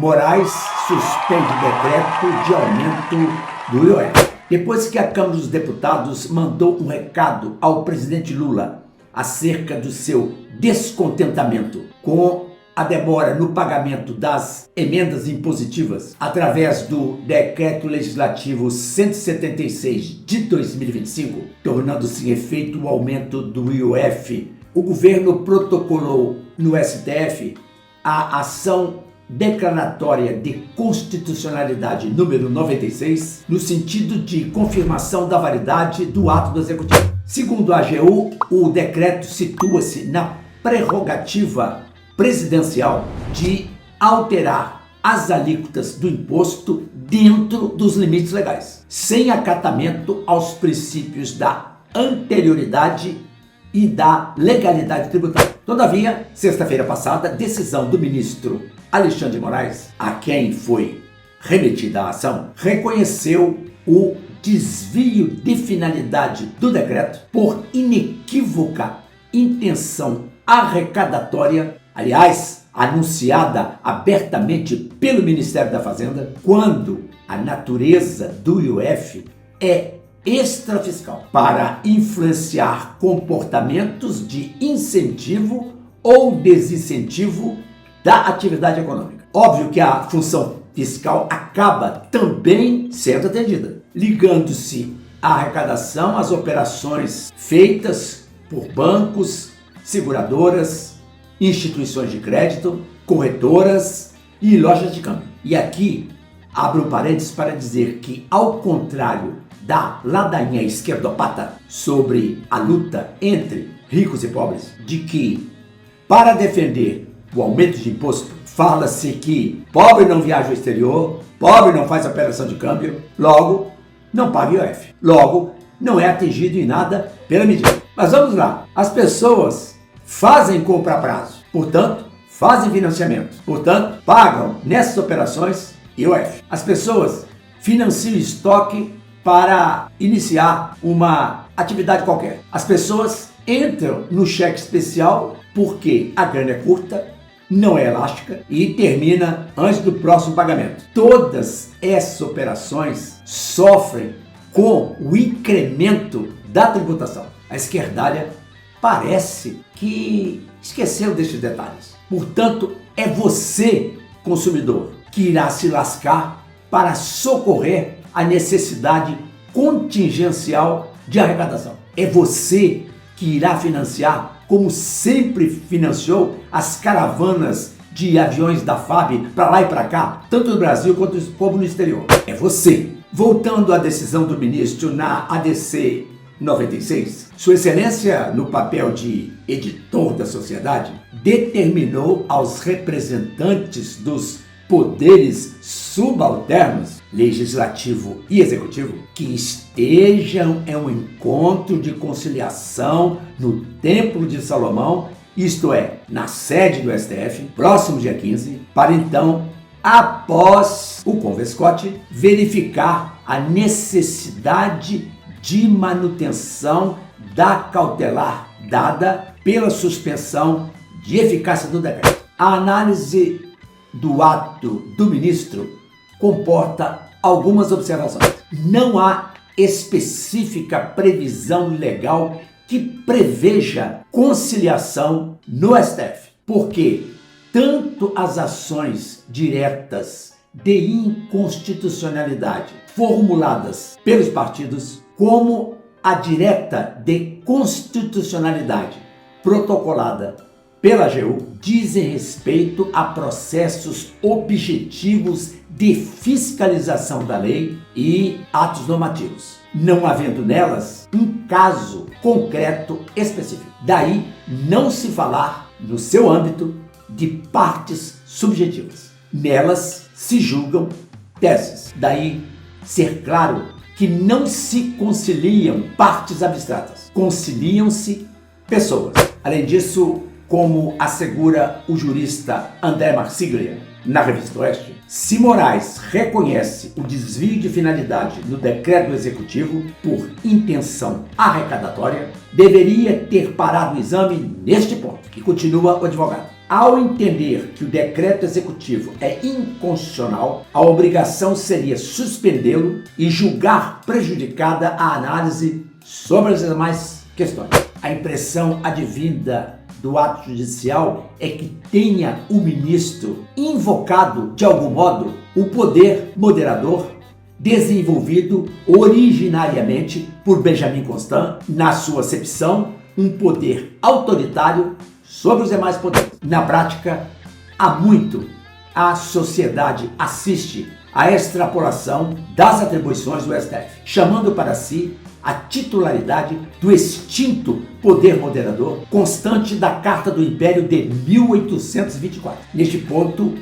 Moraes suspende decreto de aumento do IOF. Depois que a Câmara dos Deputados mandou um recado ao presidente Lula acerca do seu descontentamento com a demora no pagamento das emendas impositivas através do Decreto Legislativo 176 de 2025, tornando-se em efeito o aumento do IOF, o governo protocolou no STF a ação declaratória de constitucionalidade número 96, no sentido de confirmação da validade do ato do Executivo. Segundo a AGU, o decreto situa-se na prerrogativa presidencial de alterar as alíquotas do imposto dentro dos limites legais, sem acatamento aos princípios da anterioridade e da legalidade tributária. Todavia, sexta-feira passada, a decisão do ministro Alexandre de Moraes, a quem foi remetida a ação, reconheceu o desvio de finalidade do decreto por inequívoca intenção arrecadatória, aliás, anunciada abertamente pelo Ministério da Fazenda, quando a natureza do IOF é extrafiscal, para influenciar comportamentos de incentivo ou desincentivo da atividade econômica. Óbvio que a função fiscal acaba também sendo atendida, ligando-se à arrecadação às operações feitas por bancos, seguradoras, instituições de crédito, corretoras e lojas de câmbio. E aqui abro parênteses para dizer que, ao contrário da ladainha esquerdopata sobre a luta entre ricos e pobres, de que, para defender o aumento de imposto, fala-se que pobre não viaja ao exterior, pobre não faz operação de câmbio, logo não paga IOF, logo não é atingido em nada pela medida. Mas vamos lá, as pessoas fazem compra a prazo, portanto fazem financiamento, portanto pagam nessas operações IOF. As pessoas financiam estoque para iniciar uma atividade qualquer. As pessoas entram no cheque especial porque a grana é curta, não é elástica e termina antes do próximo pagamento. Todas essas operações sofrem com o incremento da tributação. A esquerdalha parece que esqueceu destes detalhes. Portanto, é você, consumidor, que irá se lascar para socorrer a necessidade contingencial de arrecadação. É você que irá financiar, como sempre financiou, as caravanas de aviões da FAB para lá e para cá, tanto no Brasil como no exterior. É você. Voltando à decisão do ministro na ADC 96, Sua Excelência, no papel de editor da sociedade, determinou aos representantes dos poderes subalternos, legislativo e executivo, que estejam em um encontro de conciliação no Templo de Salomão, isto é, na sede do STF, próximo dia 15, para então, após o convescote, verificar a necessidade de manutenção da cautelar dada pela suspensão de eficácia do decreto. A análise do ato do ministro comporta algumas observações. Não há específica previsão legal que preveja conciliação no STF, porque tanto as ações diretas de inconstitucionalidade formuladas pelos partidos, como a direta de constitucionalidade protocolada pela AGU, dizem respeito a processos objetivos de fiscalização da lei e atos normativos, não havendo nelas um caso concreto específico. Daí não se falar, no seu âmbito, de partes subjetivas. Nelas se julgam teses. Daí ser claro que não se conciliam partes abstratas, conciliam-se pessoas. Além disso, como assegura o jurista André Marsiglia na Revista Oeste, se Moraes reconhece o desvio de finalidade no decreto executivo por intenção arrecadatória, deveria ter parado o exame neste ponto, que continua o advogado. Ao entender que o decreto executivo é inconstitucional, a obrigação seria suspendê-lo e julgar prejudicada a análise sobre as demais questões. A impressão advinda do ato judicial é que tenha o ministro invocado, de algum modo, o poder moderador desenvolvido originariamente por Benjamin Constant, na sua acepção, um poder autoritário sobre os demais poderes. Na prática, há muito a sociedade assiste à extrapolação das atribuições do STF, chamando para si a titularidade do extinto poder moderador constante da Carta do Império de 1824. Neste ponto,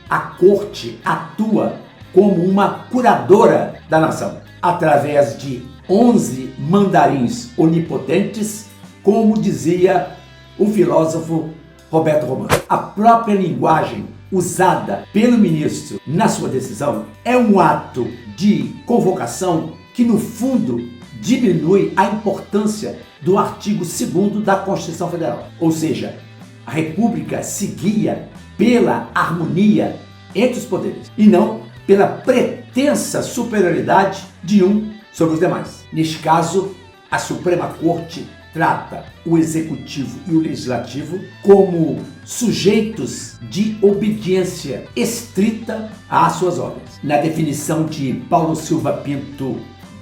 a Corte atua como uma curadora da nação, através de 11 mandarins onipotentes, como dizia o filósofo Roberto Romano. A própria linguagem usada pelo ministro na sua decisão é um ato de convocação que, no fundo, diminui a importância do artigo 2º da Constituição Federal. Ou seja, a República se guia pela harmonia entre os poderes e não pela pretensa superioridade de um sobre os demais. Neste caso, a Suprema Corte trata o Executivo e o Legislativo como sujeitos de obediência estrita às suas ordens. Na definição de Paulo Silva Pinto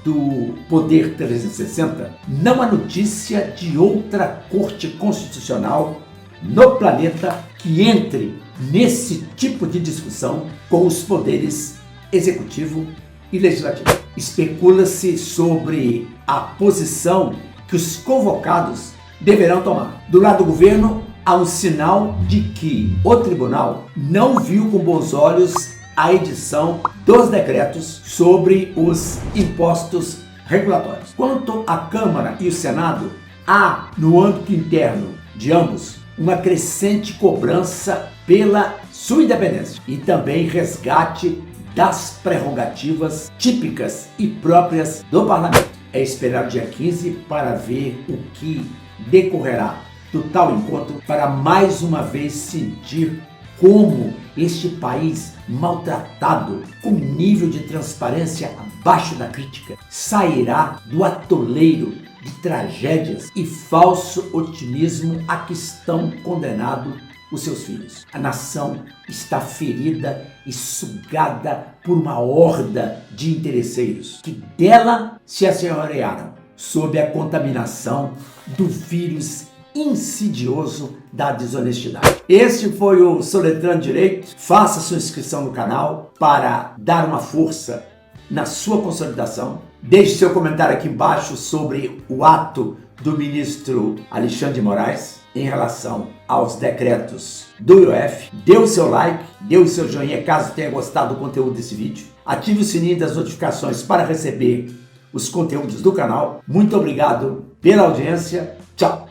do Poder 360, não há notícia de outra Corte Constitucional no planeta que entre nesse tipo de discussão com os poderes executivo e legislativo. Especula-se sobre a posição que os convocados deverão tomar. Do lado do governo, há um sinal de que o tribunal não viu com bons olhos a edição dos decretos sobre os impostos regulatórios. Quanto à Câmara e o Senado, há no âmbito interno de ambos uma crescente cobrança pela sua independência e também resgate das prerrogativas típicas e próprias do parlamento. É esperar o dia 15 para ver o que decorrerá do tal encontro, para mais uma vez sentir como este país maltratado, com nível de transparência abaixo da crítica, sairá do atoleiro de tragédias e falso otimismo a que estão condenados os seus filhos. A nação está ferida e sugada por uma horda de interesseiros que dela se assenhorearam sob a contaminação do vírus insidioso da desonestidade. Este foi o Soletrando Direito. Faça sua inscrição no canal para dar uma força na sua consolidação. Deixe seu comentário aqui embaixo sobre o ato do ministro Alexandre de Moraes em relação aos decretos do IOF. Dê o seu like, dê o seu joinha caso tenha gostado do conteúdo desse vídeo. Ative o sininho das notificações para receber os conteúdos do canal. Muito obrigado pela audiência. Tchau!